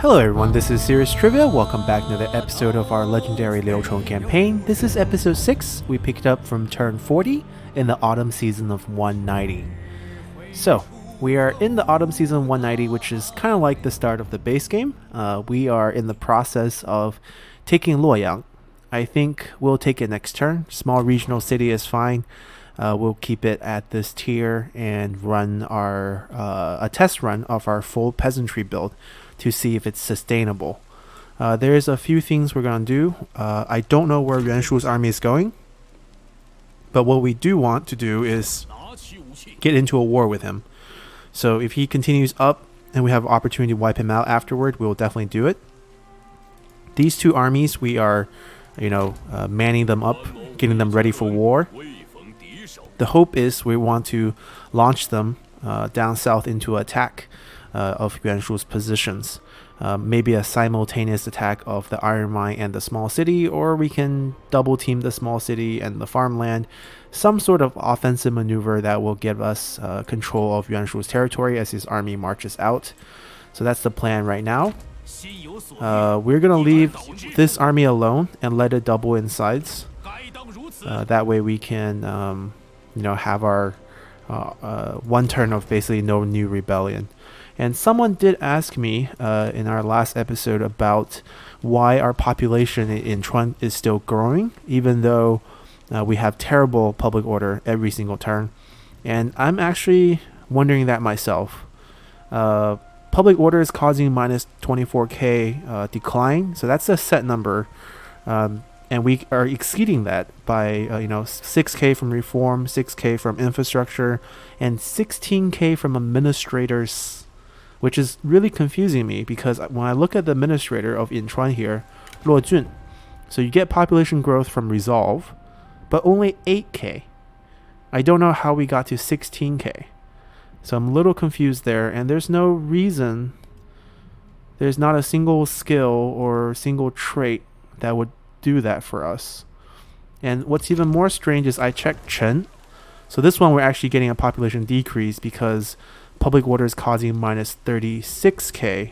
Hello everyone, this is Serious Trivia. Welcome back to another episode of our legendary Liu Chong campaign. This is episode 6. We picked up from turn 40 in the autumn season of 190. So, we are in the autumn season 190, which is kind of like the start of the base game. We are in the process of taking Luoyang. I think we'll take it next turn. Small regional city is fine. We'll keep it at this tier and run our a test run of our full peasantry build to see if it's sustainable. There's a few things we're going to do. I don't know where Yuan Shu's army is going, but what we do want to do is get into a war with him. So if he continues up and we have an opportunity to wipe him out afterward, we'll definitely do it. These two armies, we are, manning them up, getting them ready for war. The hope is we want to launch them down south into attack of Yuan Shu's positions. Maybe a simultaneous attack of the iron mine and the small city, or we can double team the small city and the farmland. Some sort of offensive maneuver that will give us control of Yuan Shu's territory as his army marches out. So that's the plan right now. We're going to leave this army alone and let it double in size. That way we can have our one turn of basically no new rebellion. And someone did ask me in our last episode about why our population in Chuan is still growing, even though we have terrible public order every single turn. And I'm actually wondering that myself. Public order is causing minus 24k decline, so that's a set number. And we are exceeding that by 6k from reform, 6k from infrastructure, and 16k from administrators, which is really confusing me because when I look at the administrator of Inchuan here, Luo Jun, so you get population growth from resolve, but only 8k. I don't know how we got to 16k. So I'm a little confused there, and there's no reason, there's not a single skill or single trait that would do that for us. And what's even more strange is I checked Chen. So this one we're actually getting a population decrease because public order is causing minus 36k.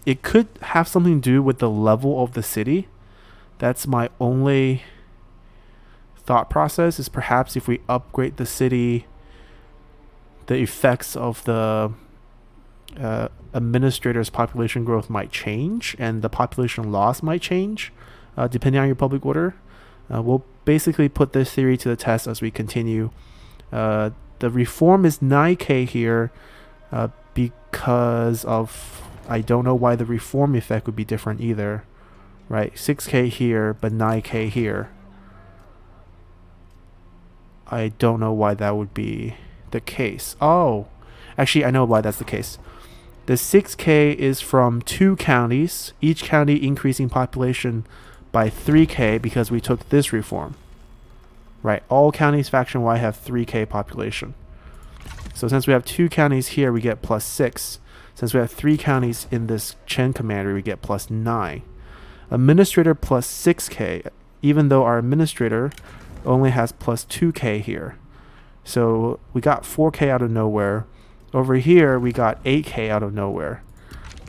It could have something to do with the level of the city. That's my only thought process, is perhaps if we upgrade the city, the effects of the administrator's population growth might change and the population loss might change depending on your public order. We'll basically put this theory to the test as we continue. The reform is 9k here because of, I don't know why the reform effect would be different either, right? 6k here but 9k here. I don't know why that would be the case. Oh, actually I know why that's the case. The 6k is from 2 counties, each county increasing population by 3k because we took this reform. Right, all counties faction Y have 3k population. So since we have 2 counties here, we get plus 6. Since we have 3 counties in this Chen commander, we get plus 9. Administrator plus 6k, even though our administrator only has plus 2k here. So we got 4k out of nowhere. Over here, we got 8k out of nowhere.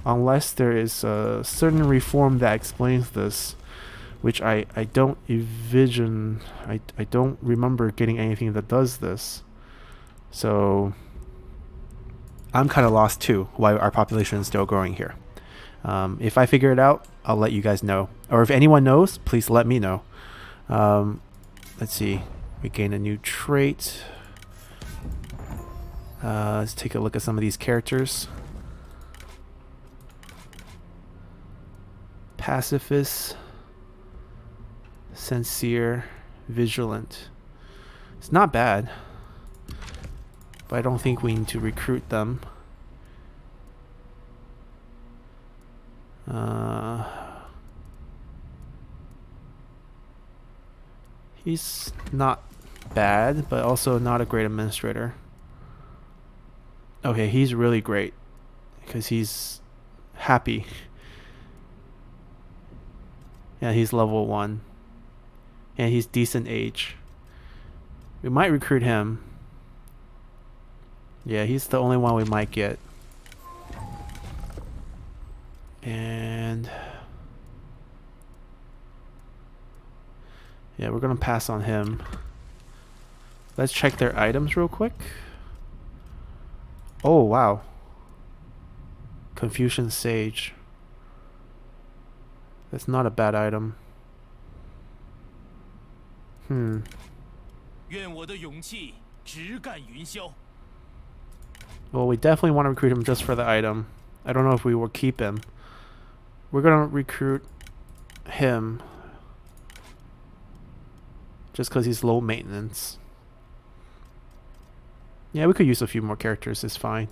Unless there is a certain reform that explains this, which I don't envision. I don't remember getting anything that does this. So I'm kind of lost too why our population is still growing here. If I figure it out, I'll let you guys know. Or if anyone knows, please let me know. Let's see. We gain a new trait. Let's take a look at some of these characters. Pacifist, sincere, vigilant. It's not bad, but I don't think we need to recruit them. He's not bad, but also not a great administrator. Okay, he's really great because he's happy. Yeah, he's level 1. And he's decent age. We might recruit him. Yeah, he's the only one we might get. And yeah, we're gonna pass on him. Let's check their items real quick. Oh wow. Confucian Sage. That's not a bad item. Well, we definitely want to recruit him just for the item. I don't know if we will keep him. We're gonna recruit him just because he's low maintenance. Yeah, we could use a few more characters, it's fine.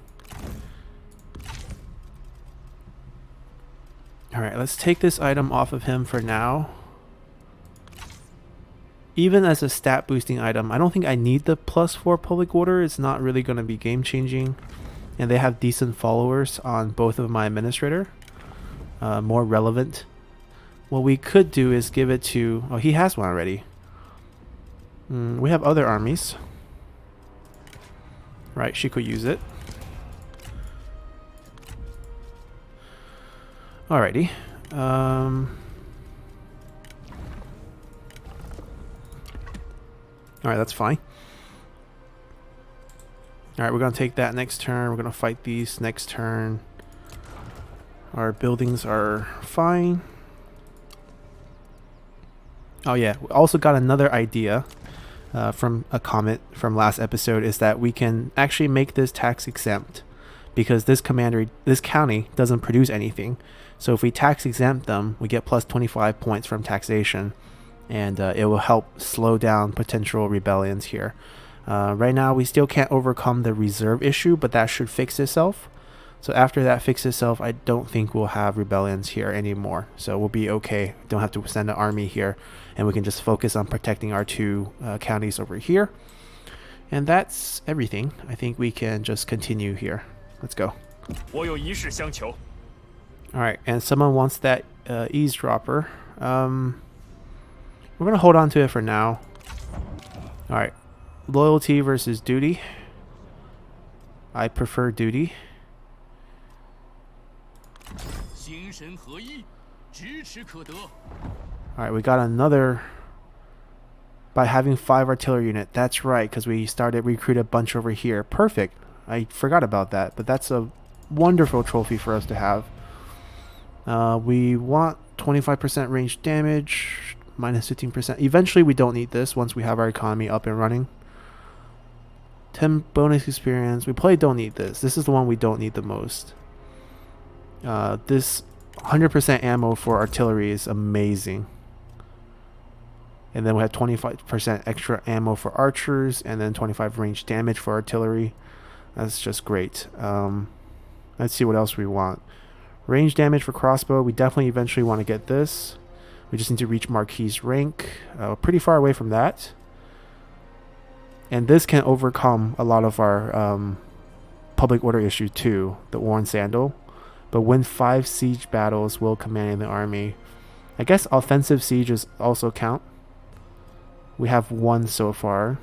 Alright, let's take this item off of him for now. Even as a stat boosting item, I don't think I need the +4 public order. It's not really going to be game changing. And they have decent followers on both of my administrator. More relevant. What we could do is give it to... Oh, he has one already. We have other armies. Right, she could use it. Alrighty. Alright, that's fine. Alright, we're going to take that next turn. We're going to fight these next turn. Our buildings are fine. Oh yeah, we also got another idea from a comment from last episode, is that we can actually make this tax exempt because this county doesn't produce anything. So if we tax exempt them, we get plus 25 points from taxation. And it will help slow down potential rebellions here. Right now, we still can't overcome the reserve issue, but that should fix itself. So after that fixes itself, I don't think we'll have rebellions here anymore. So we'll be okay. Don't have to send an army here, and we can just focus on protecting our two counties over here. And that's everything. I think we can just continue here. Let's go. Alright, and someone wants that eavesdropper. We're going to hold on to it for now. Alright. Loyalty versus duty. I prefer duty. Alright, we got another by having 5 artillery unit. That's right, because we started recruit a bunch over here. Perfect. I forgot about that, but that's a wonderful trophy for us to have. We want 25% range damage. Minus 15%. Eventually we don't need this once we have our economy up and running. 10 bonus experience. We probably don't need this. This is the one we don't need the most. This 100% ammo for artillery is amazing. And then we have 25% extra ammo for archers, and then 25 range damage for artillery. That's just great. Let's see what else we want. Range damage for crossbow. We definitely eventually want to get this. We just need to reach Marquis rank. Pretty far away from that. And this can overcome a lot of our public order issue too, the worn sandal. But win 5 siege battles while commanding the army. I guess offensive sieges also count. We have 1 so far.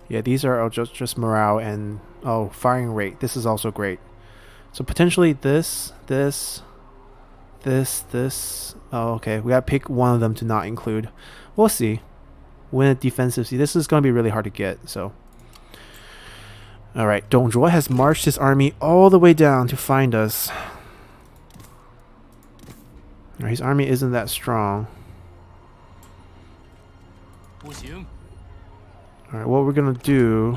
Yeah, these are just morale and firing rate. This is also great. So potentially this. Oh, okay. We gotta pick one of them to not include. We'll see. Win a defensive siege. This is gonna be really hard to get. So, all right. Dong Zhuo has marched his army all the way down to find us. His army isn't that strong. All right. What we're gonna do.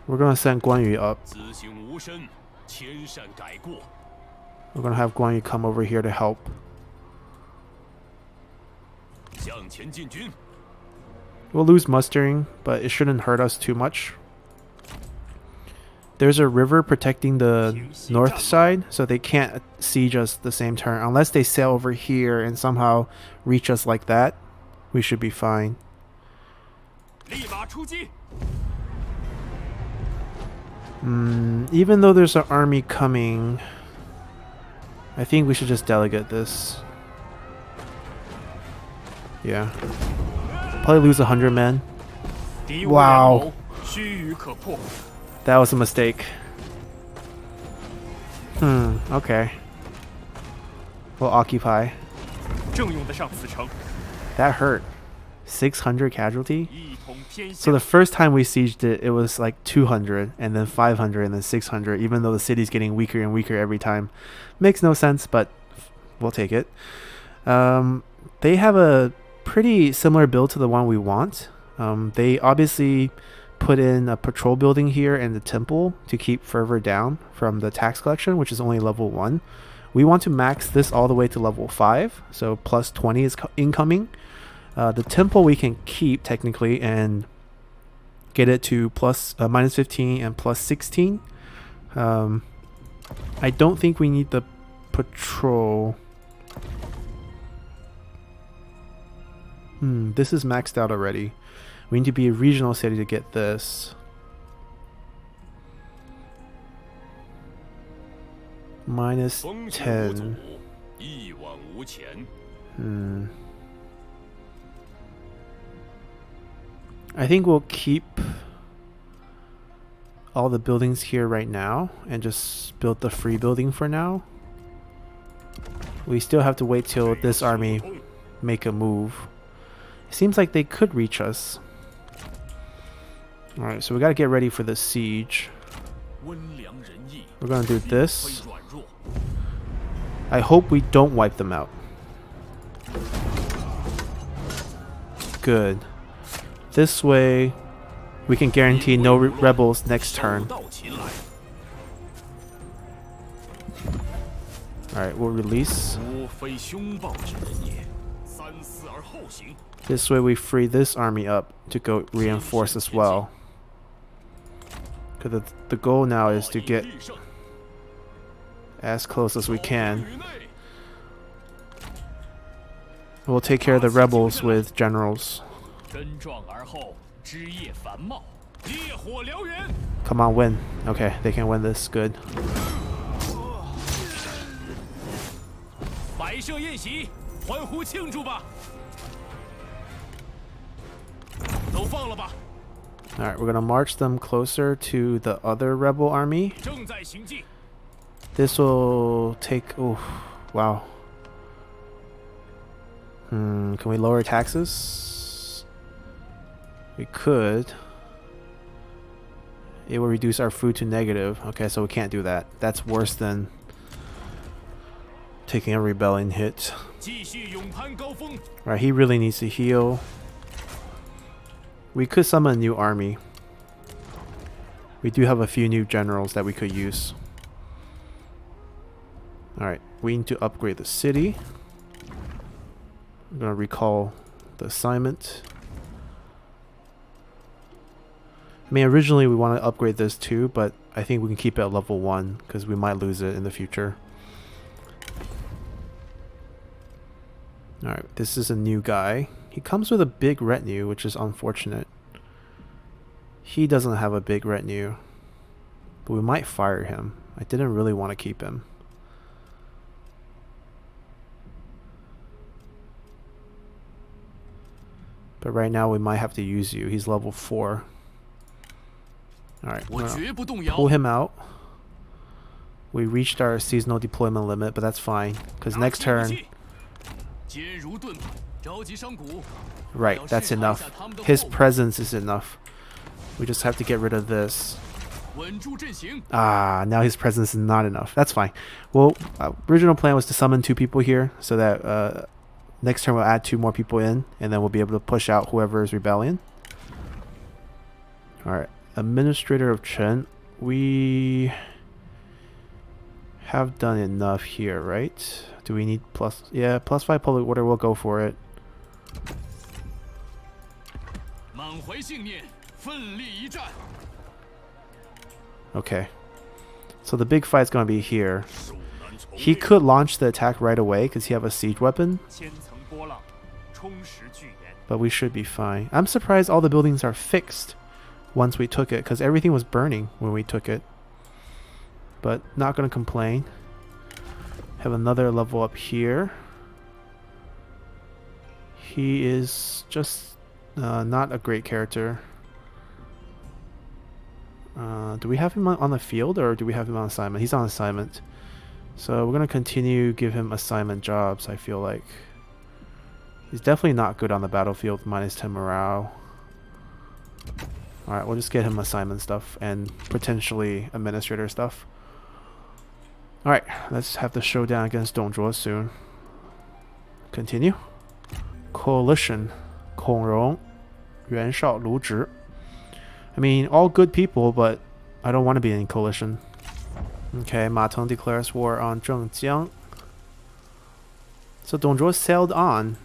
We're gonna send Guan Yu up. We're gonna have Guan Yu come over here to help. We'll lose mustering, but it shouldn't hurt us too much. There's a river protecting the north side, so they can't siege us the same turn. Unless they sail over here and somehow reach us like that, we should be fine. Even though there's an army coming, I think we should just delegate this. Yeah. Probably lose 100 men. Wow. That was a mistake. Okay. We'll occupy. That hurt. 600 casualty? So the first time we sieged it, it was like 200, and then 500, and then 600, even though the city's getting weaker and weaker every time. Makes no sense, but we'll take it. They have a pretty similar build to the one we want. They obviously put in a patrol building here and the temple to keep fervor down from the tax collection, which is only level 1. We want to max this all the way to level 5, so plus 20 is incoming. The temple we can keep technically and get it to minus 15 and plus 16. I don't think we need the patrol. This is maxed out already. We need to be a regional city to get this. Minus 10. I think we'll keep all the buildings here right now and just build the free building for now. We still have to wait till this army make a move. It seems like they could reach us. Alright, so we gotta get ready for the siege. We're gonna do this. I hope we don't wipe them out. Good. This way, we can guarantee no rebels next turn. Alright, we'll release. This way we free this army up to go reinforce as well. Because the goal now is to get as close as we can. We'll take care of the rebels with generals. Come on, win. Okay, they can win this. Good. Alright, we're gonna march them closer to the other rebel army. This will take... Oh, wow. Can we lower taxes? We could. It will reduce our food to negative. Okay, so we can't do that. That's worse than taking a rebellion hit. Right, he really needs to heal. We could summon a new army. We do have a few new generals that we could use. Alright, we need to upgrade the city. I'm gonna recall the assignment. I mean, originally we want to upgrade this too, but I think we can keep it at level 1 because we might lose it in the future. Alright, this is a new guy. He comes with a big retinue, which is unfortunate. He doesn't have a big retinue, but we might fire him. I didn't really want to keep him. But right now we might have to use you. He's level 4. Alright, pull him out. We reached our seasonal deployment limit, but that's fine. Because next turn... Right, that's enough. His presence is enough. We just have to get rid of this. Ah, now his presence is not enough. That's fine. Well, original plan was to summon 2 people here, so that next turn we'll add 2 more people in, and then we'll be able to push out whoever is rebellion. Alright, Administrator of Chen. We have done enough here, right? Do we need plus... Yeah, plus 5 public order, we'll go for it. Okay. So the big fight's going to be here. He could launch the attack right away because he have a siege weapon. But we should be fine. I'm surprised all the buildings are fixed once we took it because everything was burning when we took it. But not going to complain. Have another level up here. He is just not a great character. Do we have him on the field or do we have him on assignment? He's on assignment. So we're going to continue give him assignment jobs, I feel like. He's definitely not good on the battlefield, -10 morale. Alright, we'll just get him assignment stuff and potentially administrator stuff. Alright, let's have the showdown against Dongzhuo soon. Continue. Coalition. Kong Rong, Yuan Shu, Lu Zhi. I mean, all good people, but I don't want to be in coalition. Okay, Ma Teng declares war on Zhengjiang. So Dongzhuo sailed on.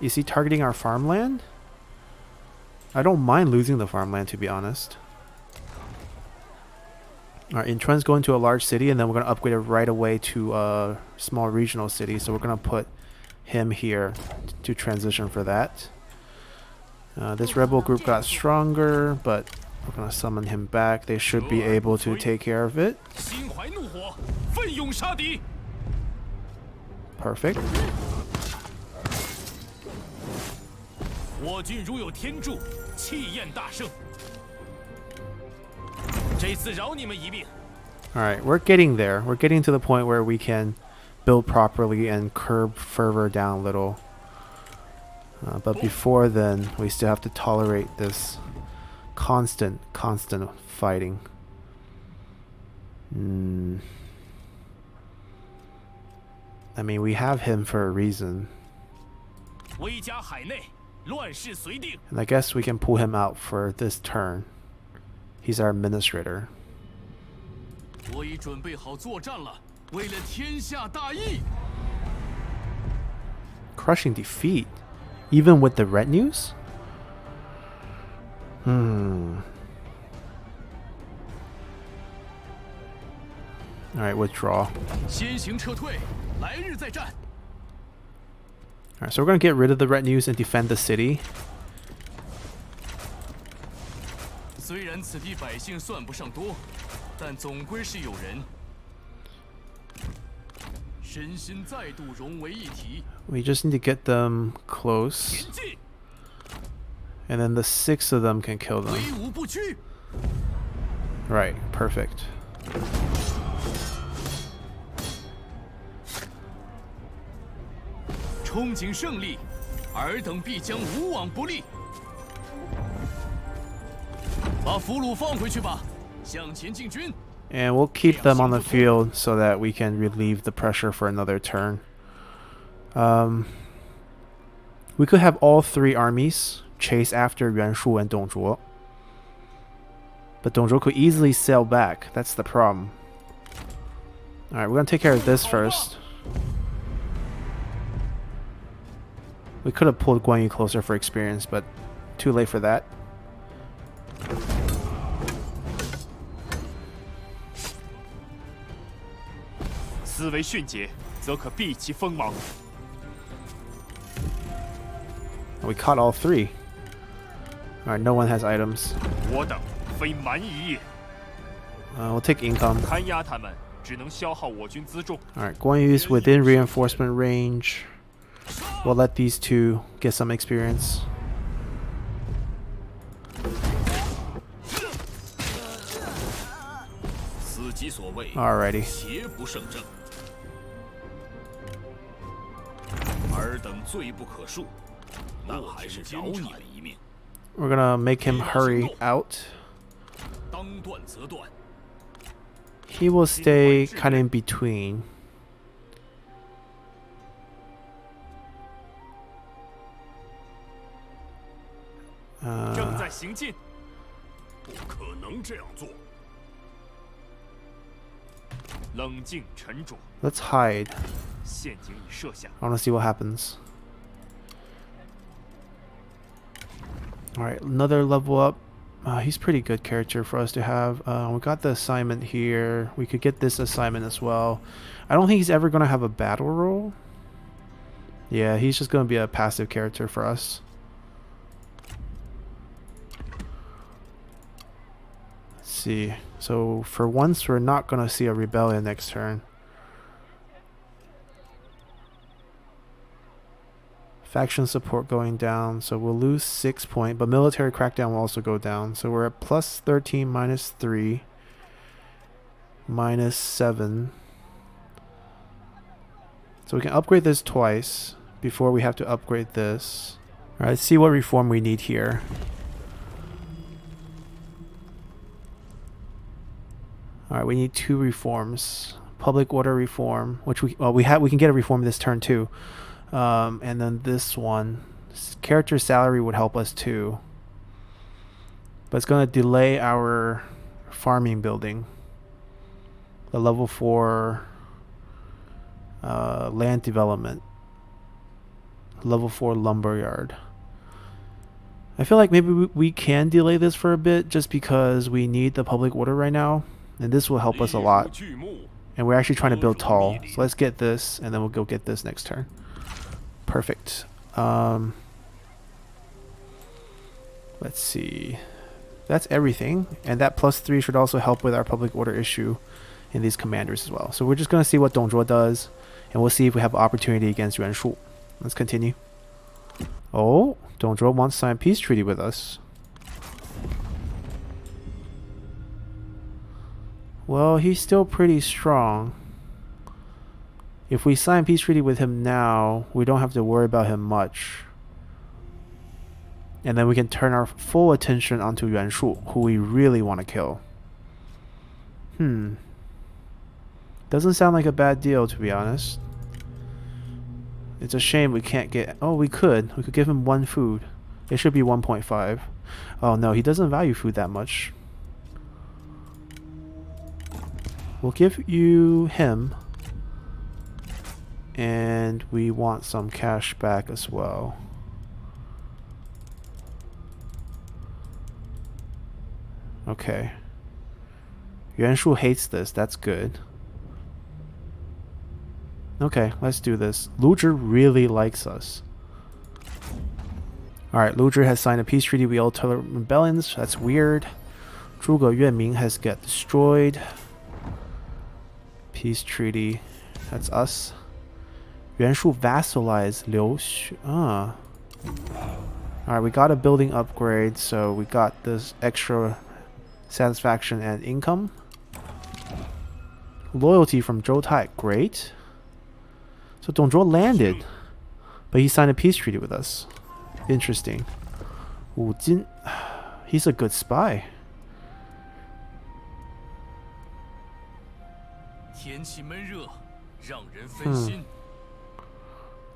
Is he targeting our farmland? I don't mind losing the farmland, to be honest. Alright, Intren's going to a large city, and then we're going to upgrade it right away to a small regional city. So we're going to put him here to transition for that. This rebel group got stronger, but we're going to summon him back. They should be able to take care of it. Perfect. Alright, we're getting there. We're getting to the point where we can build properly and curb fervor down a little. But before then, we still have to tolerate this constant fighting. I mean, we have him for a reason. And I guess we can pull him out for this turn. He's our administrator. Crushing defeat. Even with the retinues? Alright, withdraw. Alright, so we're going to get rid of the retinues and defend the city. We just need to get them close. And then the 6 of them can kill them. Right, perfect. And we'll keep them on the field so that we can relieve the pressure for another turn. We could have all 3 armies chase after Yuan Shu and Dongzhuo. But Dongzhuo could easily sail back. That's the problem. Alright, we're going to take care of this first. We could have pulled Guan Yu closer for experience, but too late for that. We caught all 3. Alright, no one has items. We'll take income. Alright, Guan Yu is within reinforcement range. We'll let these 2 get some experience. Alrighty. We're gonna make him hurry out. He will stay kind of in between. Let's hide. I want to see what happens. Alright, another level up. He's pretty good character for us to have. We got the assignment here. We could get this assignment as well. I don't think he's ever going to have a battle role. Yeah, he's just going to be a passive character for us. Let's see. So for once, we're not going to see a rebellion next turn. Faction support going down, so we'll lose 6 points, but military crackdown will also go down. So we're at plus 13, minus 3, minus 7. So we can upgrade this twice before we have to upgrade this. Alright, let's see what reform we need here. Alright, we need 2 reforms. Public order reform, which we can get a reform this turn too. And then this one. Character salary would help us too. But it's going to delay our farming building. The level 4 land development. Level 4 lumberyard. I feel like maybe we can delay this for a bit just because we need the public order right now. And this will help us a lot. And we're actually trying to build tall. So let's get this, and then we'll go get this next turn. Perfect. Let's see. That's everything. And that plus 3 should also help with our public order issue in these commanders as well. So we're just going to see what Dongzhuo does. And we'll see if we have opportunity against Yuan Shu. Let's continue. Oh, Dongzhuo wants to sign a peace treaty with us. Well, he's still pretty strong. If we sign peace treaty with him now, we don't have to worry about him much. And then we can turn our full attention onto Yuan Shu, who we really want to kill. Doesn't sound like a bad deal, to be honest. It's a shame we can't get... Oh, we could. We could give him 1 food. It should be 1.5. Oh no, he doesn't value food that much. We'll give you him. And we want some cash back as well. Okay. Yuan Shu hates this. That's good. Okay, let's do this. Liu Zhi really likes us. Alright, Liu Zhi has signed a peace treaty with all tolerant rebellions. That's weird. Zhuge Yuanming has got destroyed. Peace treaty. That's us. Yuan Shu vassalized Liu Xu. Alright, we got a building upgrade, so we got this extra satisfaction and income. Loyalty from Zhou Tai. Great. So Dongzhuo landed, but he signed a peace treaty with us. Interesting. Wu Jin. He's a good spy.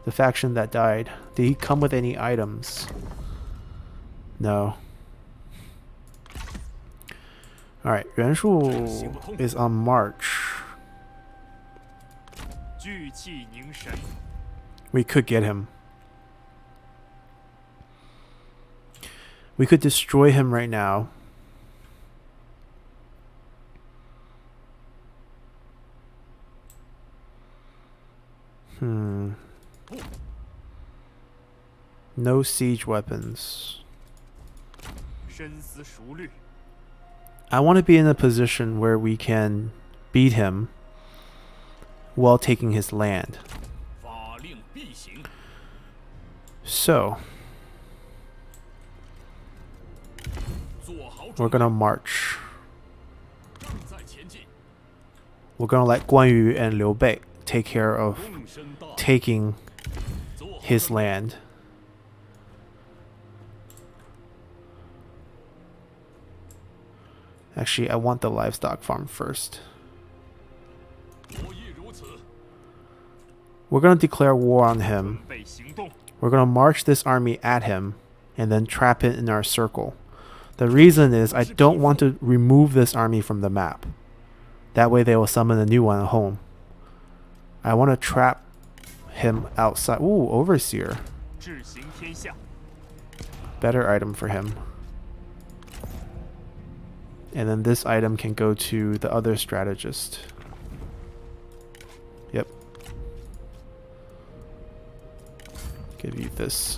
The faction that died. Did he come with any items? No. Alright, Yuan Shu is on march. We could get him. We could destroy him right now. No siege weapons. I want to be in a position where we can beat him while taking his land. So we're gonna march. We're gonna let Guan Yu and Liu Bei take care of taking his land. Actually, I want the livestock farm first. We're going to declare war on him. We're going to march this army at him and then trap it in our circle. The reason is I don't want to remove this army from the map. That way they will summon a new one at home. I want to trap him outside. Ooh, Overseer. Better item for him. And then this item can go to the other strategist. Yep. Give you this.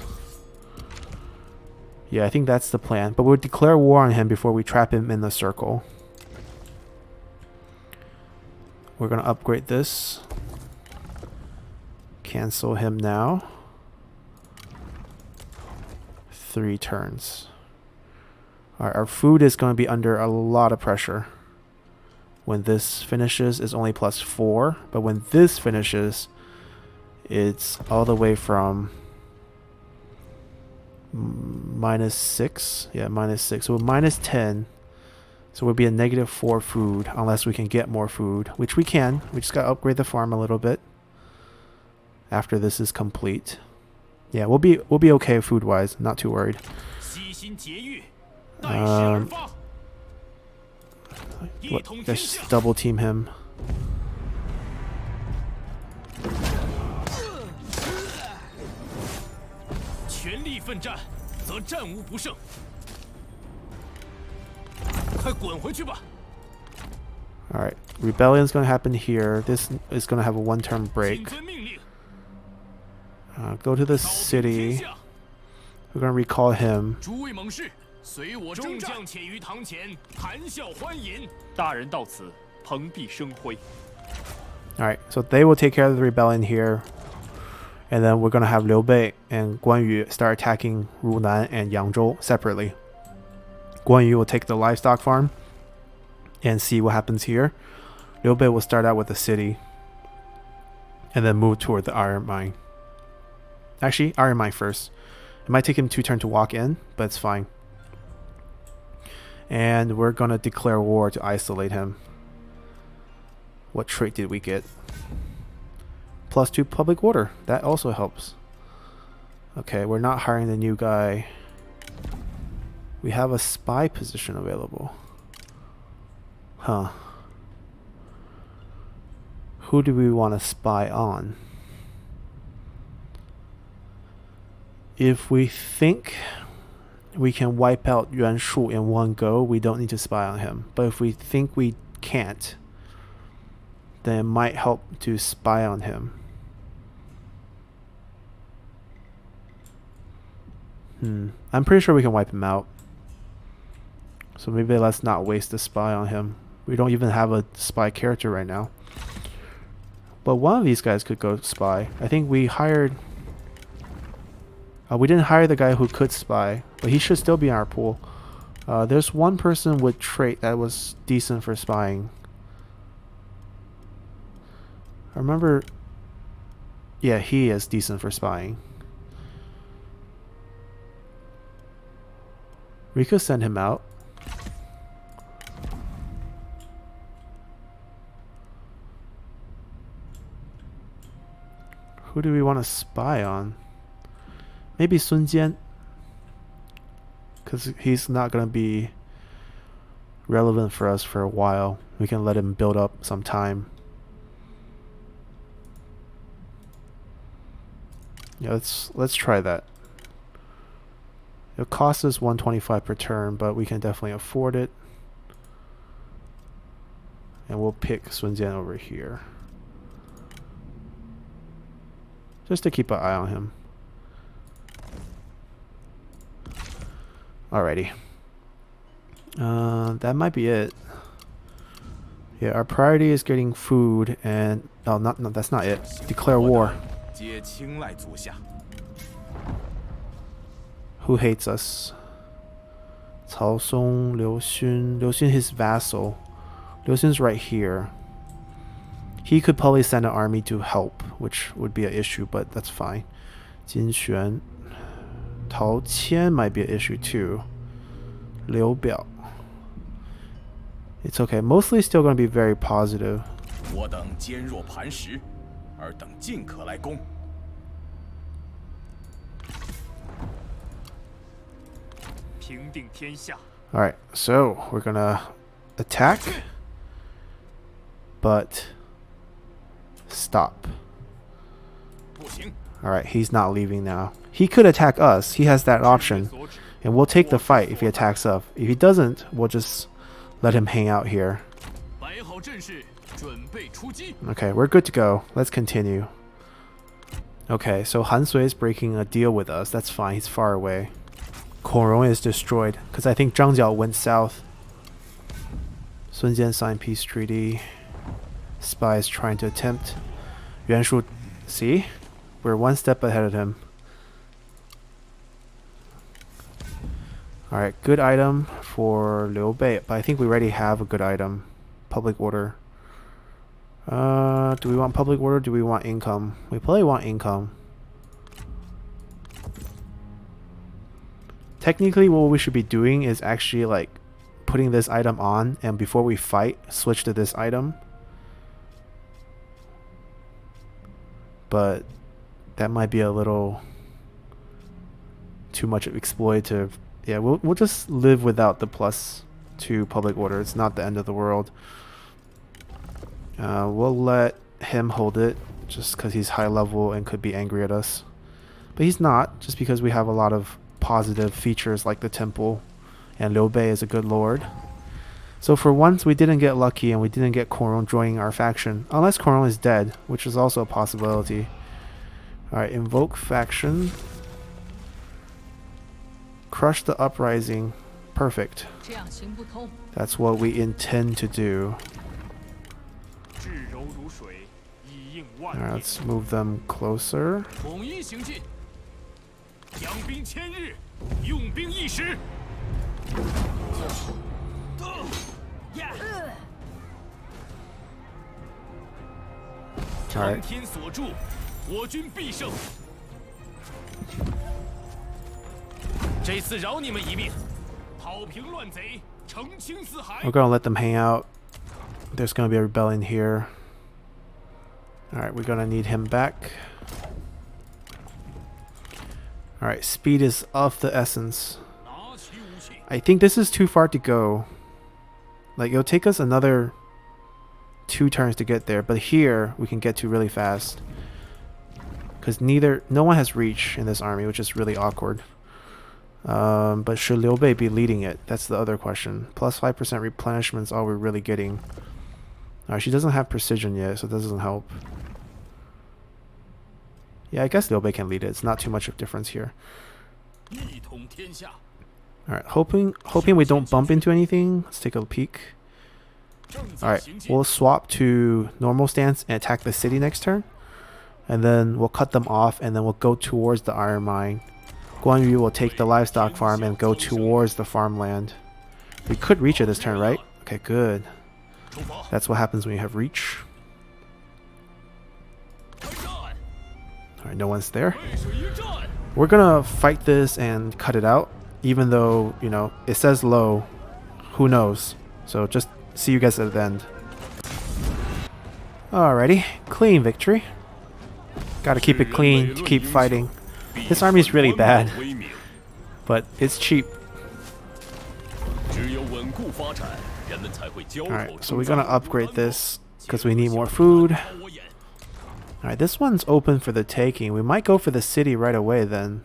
Yeah, I think that's the plan. But we'll declare war on him before we trap him in the circle. We're going to upgrade this. Cancel him now. 3 turns. Alright, our food is going to be under a lot of pressure. When this finishes, it's only +4. But when this finishes, it's all the way from -6. Yeah, -6. So -10. So we'll be a -4 food unless we can get more food, which we can. We just gotta upgrade the farm a little bit after this is complete. Yeah, we'll be okay food wise. Not too worried. Let's double team him. Alright, rebellion's gonna happen here. This is gonna have a 1-turn break. Go to the city. We're gonna recall him. Alright, so they will take care of the rebellion here. And then we're gonna have Liu Bei and Guan Yu start attacking Runan and Yangzhou separately. Guan Yu will take the livestock farm and see what happens here. Liu Bei will start out with the city and then move toward the iron mine. Actually, iron mine first. It might take him 2 turns to walk in, but it's fine. And we're gonna declare war to isolate him. What trait did we get? +2 public order. That also helps. Okay, we're not hiring the new guy. We have a spy position available. Huh. Who do we want to spy on? If we think we can wipe out Yuan Shu in one go, we don't need to spy on him. But if we think we can't, then it might help to spy on him. I'm pretty sure we can wipe him out. So maybe let's not waste a spy on him. We don't even have a spy character right now. But one of these guys could go spy. I think we hired... we didn't hire the guy who could spy, but he should still be in our pool. There's one person with trait that was decent for spying. I remember... Yeah, he is decent for spying. We could send him out. Who do we want to spy on? Maybe Sun Jian. Because he's not going to be relevant for us for a while. We can let him build up some time. Yeah, let's try that. It'll cost us 125 per turn, but we can definitely afford it. And we'll pick Sun Jian over here. Just to keep an eye on him. Alrighty. That might be it. Yeah, our priority is getting food and... Oh, no, that's not it. Declare war. Who hates us? Cao Song, Liu Xun. Liu Xun, his vassal. Liu Xun's right here. He could probably send an army to help, which would be an issue, but that's fine. Jin Xuan. Tao Qian might be an issue too. Liu Bei. It's okay. Mostly still going to be very positive. Alright, so we're gonna attack, but stop. Alright, he's not leaving now. He could attack us. He has that option. And we'll take the fight if he attacks us. If he doesn't, we'll just let him hang out here. Okay, we're good to go. Let's continue. Okay, so Han Sui is breaking a deal with us. That's fine. He's far away. Korong is destroyed because I think Zhang Jiao went south. Sun Jian signed peace treaty. Spy is trying to attempt. Yuan Shu, see? We're one step ahead of him. Alright, good item for Liu Bei, but I think we already have a good item. Public order. Do we want public order? Do we want income? We probably want income. Technically, what we should be doing is actually like putting this item on, and before we fight, switch to this item. But that might be a little too much exploitative. Yeah, we'll just live without the +2 public order. It's not the end of the world. We'll let him hold it just because he's high level and could be angry at us. But he's not, just because we have a lot of positive features like the temple, and Liu Bei is a good lord. So for once we didn't get lucky and we didn't get Koron joining our faction. Unless Koron is dead, which is also a possibility. Alright, invoke faction. Crush the uprising. Perfect. That's what we intend to do. Alright, let's move them closer. Alright. We're gonna let them hang out. There's gonna be a rebellion here. Alright, we're gonna need him back. Alright, speed is of the essence. I think this is too far to go. Like, it'll take us another 2 turns to get there, but here we can get to really fast. Because no one has reach in this army, which is really awkward. But should Liu Bei be leading it? That's the other question. Plus 5% replenishment is all we're really getting. She doesn't have precision yet, so that doesn't help. Yeah, I guess Liu Bei can lead it. It's not too much of a difference here. Alright, hoping we don't bump into anything. Let's take a peek. Alright, we'll swap to normal stance and attack the city next turn. And then we'll cut them off, and then we'll go towards the iron mine. Guan Yu will take the livestock farm and go towards the farmland. We could reach it this turn, right? Okay, good. That's what happens when you have reach. Alright, no one's there. We're gonna fight this and cut it out. Even though, you know, it says low. Who knows? So just see you guys at the end. Alrighty, clean victory. Gotta keep it clean to keep fighting. This army is really bad, but it's cheap. Alright, so we're gonna upgrade this because we need more food. Alright, this one's open for the taking. We might go for the city right away then.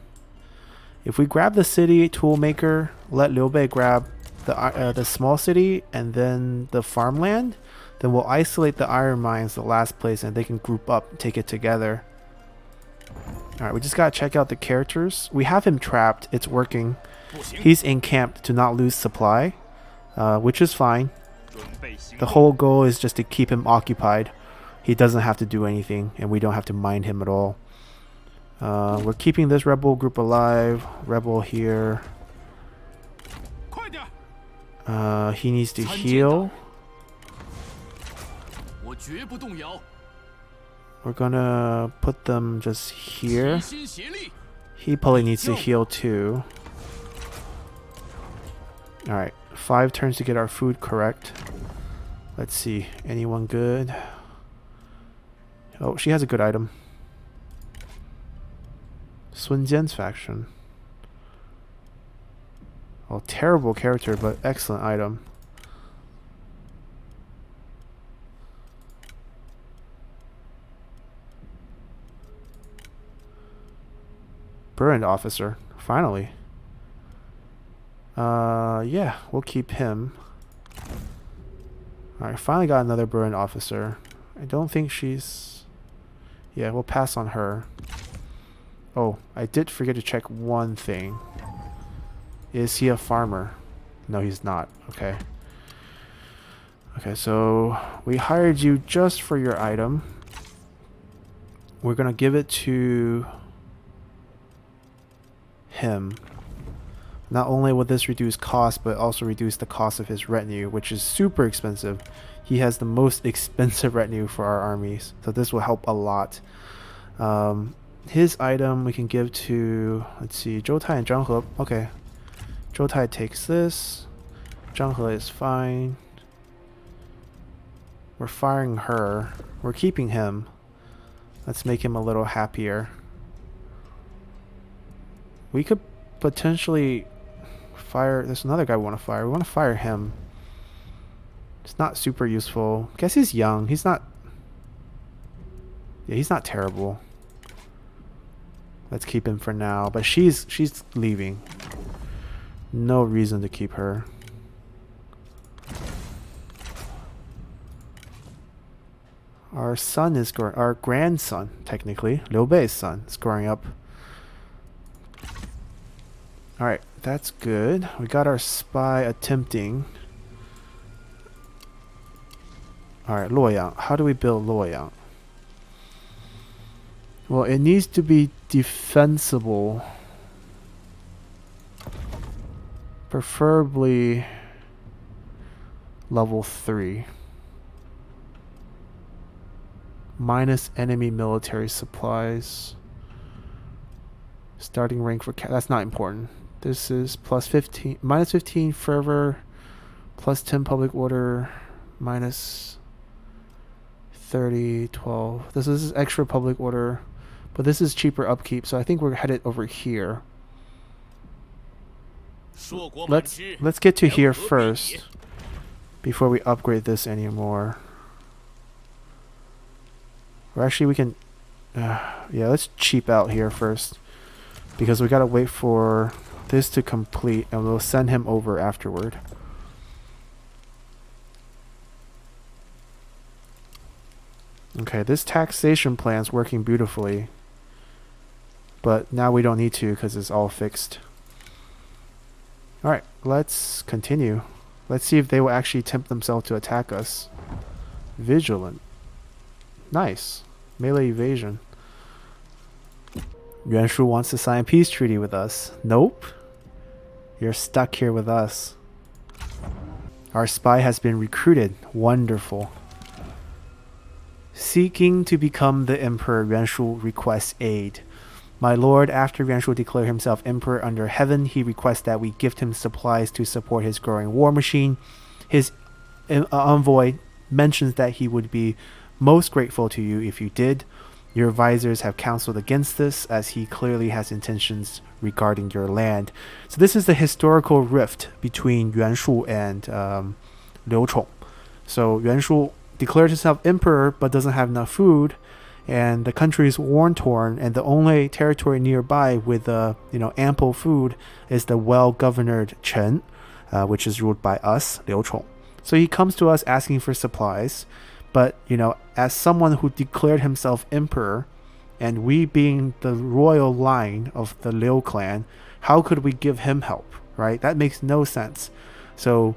If we grab the city toolmaker, let Liu Bei grab the small city and then the farmland, then we'll isolate the iron mines the last place and they can group up, take it together. Alright, we just gotta check out the characters. We have him trapped, it's working. He's encamped to not lose supply, which is fine. The whole goal is just to keep him occupied. He doesn't have to do anything and we don't have to mind him at all. We're keeping this rebel group alive. Rebel here. He needs to heal. We're gonna put them just here. He probably needs to heal too. Alright, 5 turns to get our food correct. Let's see, anyone good? Oh, she has a good item. Sun Jian's faction. Oh, terrible character, but excellent item. Burned officer, finally. Yeah, we'll keep him. Alright, finally got another burned officer. I don't think she's... Yeah, we'll pass on her. Oh, I did forget to check one thing. Is he a farmer? No, he's not. Okay. Okay, so we hired you just for your item. We're gonna give it to him. Not only will this reduce cost, but also reduce the cost of his retinue, which is super expensive. He has the most expensive retinue for our armies, so this will help a lot. His item we can give to, let's see, Zhou Tai and Zhang He. Okay. Zhou Tai takes this. Zhang He is fine. We're firing her. We're keeping him. Let's make him a little happier. We could potentially fire... There's another guy we want to fire. We want to fire him. It's not super useful. Guess he's young. He's not... Yeah, he's not terrible. Let's keep him for now. But she's leaving. No reason to keep her. Our son is growing... Our grandson, technically. Liu Bei's son is growing up. Alright, that's good. We got our spy attempting. Alright, Luoyang. How do we build Luoyang? Well, it needs to be defensible. Preferably level 3. Minus enemy military supplies. Starting rank for... That's not important. This is plus 15... Minus 15 fervor. Plus 10 public order. Minus 30, 12. This is extra public order. But this is cheaper upkeep, so I think we're headed over here. Let's get to here first before we upgrade this anymore. Or actually we can... yeah, let's cheap out here first. Because we gotta wait for this to complete and we'll send him over afterward. Okay, this taxation plan's working beautifully. But now we don't need to because it's all fixed. Alright, let's continue. Let's see if they will actually tempt themselves to attack us. Vigilant. Nice. Melee evasion. Yuan Shu wants to sign a peace treaty with us. Nope. You're stuck here with us. Our spy has been recruited. Wonderful. Seeking to become the emperor, Yuan Shu requests aid. My lord, after Yuan Shu declared himself emperor under heaven, he requests that we gift him supplies to support his growing war machine. His envoy mentions that he would be most grateful to you if you did. Your advisors have counseled against this, as he clearly has intentions regarding your land. So this is the historical rift between Yuan Shu and Liu Chong. So Yuan Shu declared himself emperor, but doesn't have enough food, and the country is war-torn, and the only territory nearby with ample food is the well-governed Chen, which is ruled by us, Liu Chong. So he comes to us asking for supplies. But, as someone who declared himself emperor, and we being the royal line of the Liu clan, how could we give him help, right? That makes no sense. So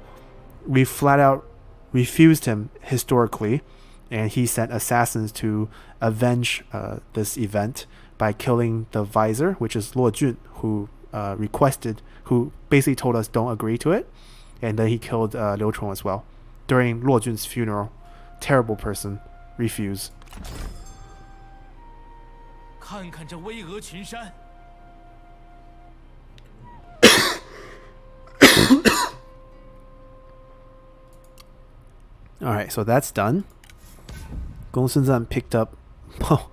we flat out refused him historically, and he sent assassins to avenge this event by killing the vizier, which is Luo Jun, who basically told us don't agree to it, and then he killed Liu Chong as well during Luo Jun's funeral. Terrible person. Refuse. Alright, so that's done. Gong Sun picked up... Oh,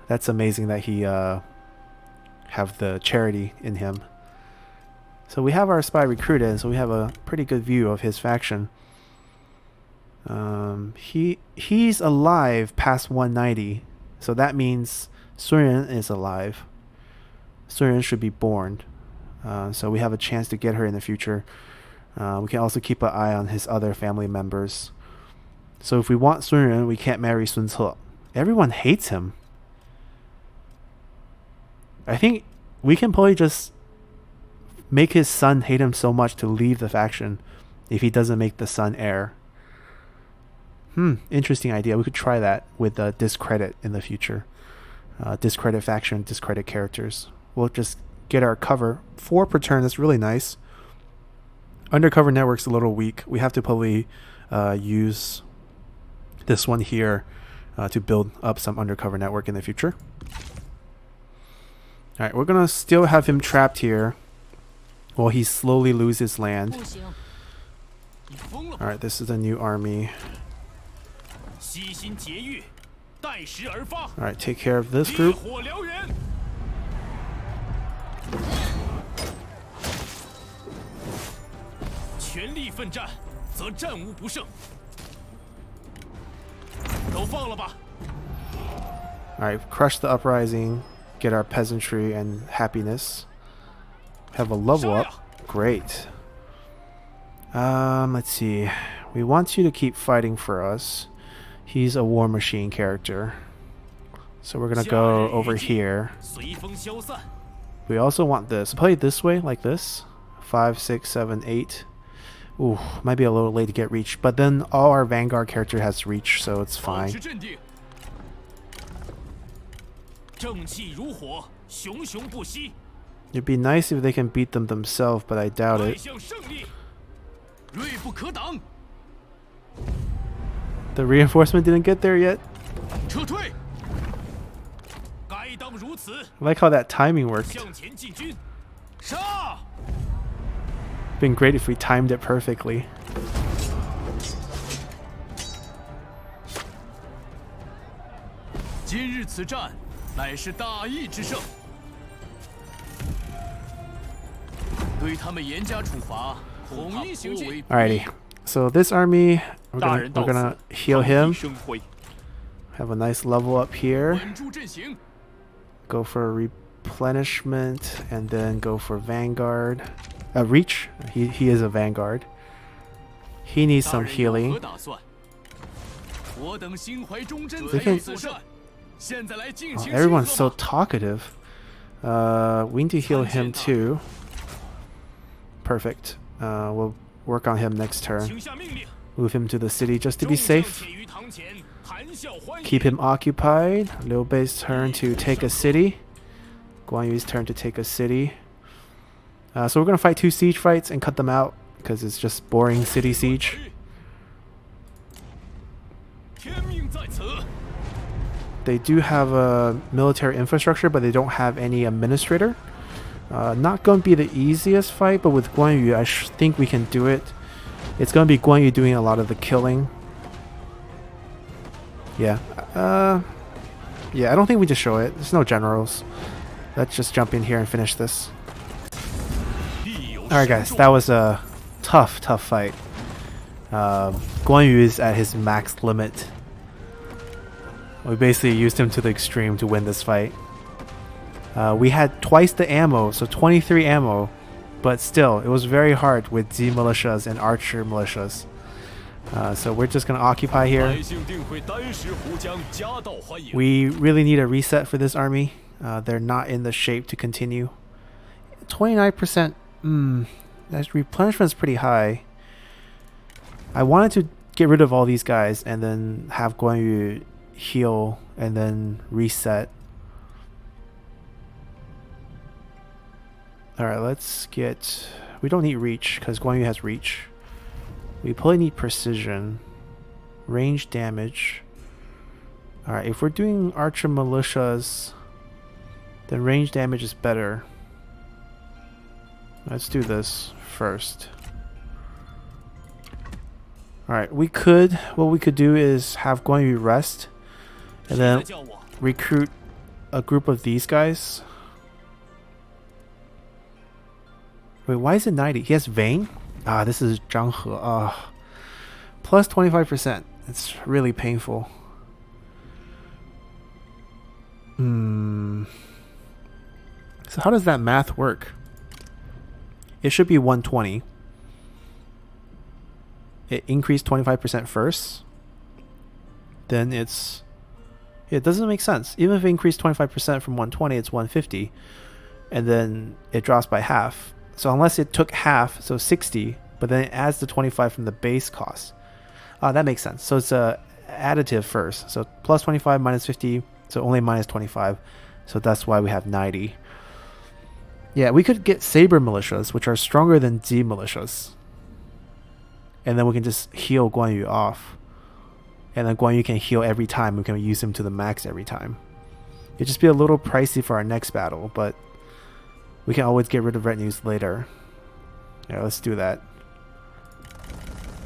that's amazing that he have the charity in him. So we have our spy recruited, so we have a pretty good view of his faction. He's alive past 190, so that means Sun Ren is alive. Sun Ren should be born, so we have a chance to get her in the future. We can also keep an eye on his other family members. So if we want Sun Ren, we can't marry Sun Ce. Everyone hates him. I think we can probably just make his son hate him so much to leave the faction if he doesn't make the son heir. Interesting idea. We could try that with discredit in the future. Discredit faction, discredit characters. We'll just get our cover. 4 per turn, that's really nice. Undercover network's a little weak. We have to probably use this one here to build up some undercover network in the future. Alright, we're gonna still have him trapped here while he slowly loses land. Alright, this is a new army. Alright, take care of this group. Alright, crush the uprising, get our peasantry and happiness. Have a level up. Great. Let's see. We want you to keep fighting for us. He's a war machine character. So we're gonna go over here. We also want this. Play it this way, like this. 5, 6, 7, 8. Ooh, might be a little late to get reach, but then all our vanguard character has reach, so it's fine. It'd be nice if they can beat them themselves, but I doubt it. The reinforcement didn't get there yet. I like how that timing worked. Been great if we timed it perfectly. Alrighty, so this army, we're gonna heal him. Have a nice level up here. Go for replenishment and then go for vanguard. Reach. He is a vanguard. He needs some healing. Everyone's so talkative. We need to heal him too. Perfect. We'll work on him next turn. Move him to the city just to be safe. Keep him occupied. Liu Bei's turn to take a city. Guan Yu's turn to take a city. So we're going to fight 2 siege fights and cut them out because it's just boring city siege. They do have a military infrastructure, but they don't have any administrator. Not going to be the easiest fight, but with Guan Yu, I think we can do it. It's going to be Guan Yu doing a lot of the killing. Yeah. Yeah, I don't think we just show it. There's no generals. Let's just jump in here and finish this. Alright guys, that was a tough fight. Guan Yu is at his max limit. We basically used him to the extreme to win this fight. We had twice the ammo, so 23 ammo, but still, it was very hard with Z militias and archer militias. So we're just going to occupy here. We really need a reset for this army. They're not in the shape to continue. 29%. That replenishment is pretty high. I wanted to get rid of all these guys and then have Guan Yu heal and then reset. Alright, let's get... We don't need reach because Guan Yu has reach. We probably need precision. Range damage. Alright, if we're doing archer militias, then range damage is better. Let's do this first. Alright, what we could do is have Guan Yu rest and then recruit a group of these guys. Wait, why is it 90? He has Vayne? Ah, this is Zhang He. Ah, plus 25%. It's really painful. So how does that math work? It should be 120. It increased 25% first. Then it doesn't make sense. Even if it increased 25% from 120, it's 150. And then it drops by half. So unless it took half, so 60, but then it adds the 25 from the base cost. That makes sense. So it's a additive first. So plus 25 minus 50, so only minus 25. So that's why we have 90. Yeah, we could get saber militias, which are stronger than Z militias. And then we can just heal Guan Yu off. And then Guan Yu can heal every time. We can use him to the max every time. It'd just be a little pricey for our next battle, but we can always get rid of retinues later. Yeah, let's do that.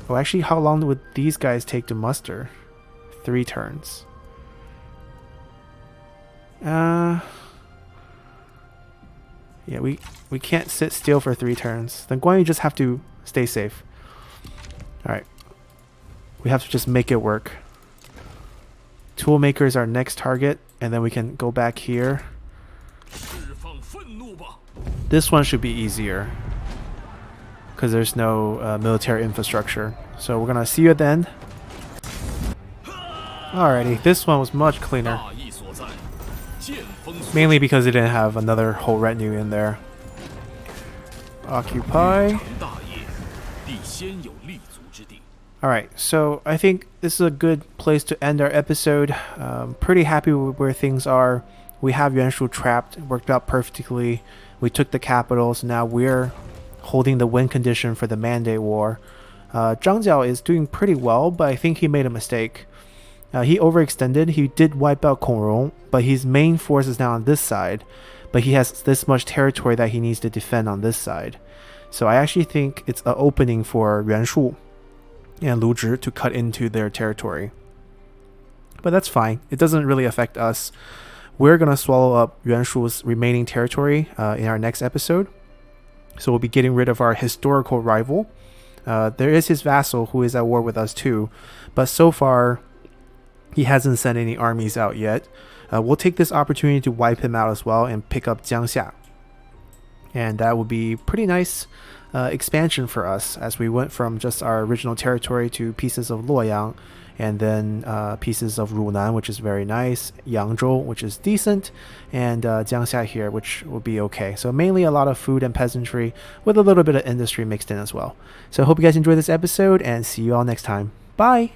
Oh, actually, how long would these guys take to muster? 3 turns. Yeah, we can't sit still for 3 turns. Then Guan Yu just have to stay safe. Alright. We have to just make it work. Toolmaker is our next target, and then we can go back here. This one should be easier because there's no military infrastructure. So we're gonna see you at the end. Alrighty, this one was much cleaner. Mainly because it didn't have another whole retinue in there. Occupy. Alright, so I think this is a good place to end our episode. Pretty happy with where things are. We have Yuan Shu trapped, worked out perfectly. We took the capital, so now we're holding the win condition for the Mandate War. Zhang Jiao is doing pretty well, but I think he made a mistake. He overextended. He did wipe out Kongrong, but his main force is now on this side. But he has this much territory that he needs to defend on this side. So I actually think it's an opening for Yuan Shu and Lu Zhi to cut into their territory. But that's fine. It doesn't really affect us. We're going to swallow up Yuan Shu's remaining territory in our next episode. So we'll be getting rid of our historical rival. There is his vassal who is at war with us too. But so far, he hasn't sent any armies out yet. We'll take this opportunity to wipe him out as well and pick up Jiangxia. And that would be pretty nice expansion for us as we went from just our original territory to pieces of Luoyang and then pieces of Runan, which is very nice, Yangzhou, which is decent, and Jiangxia here, which will be okay. So mainly a lot of food and peasantry with a little bit of industry mixed in as well. So I hope you guys enjoyed this episode and see you all next time. Bye!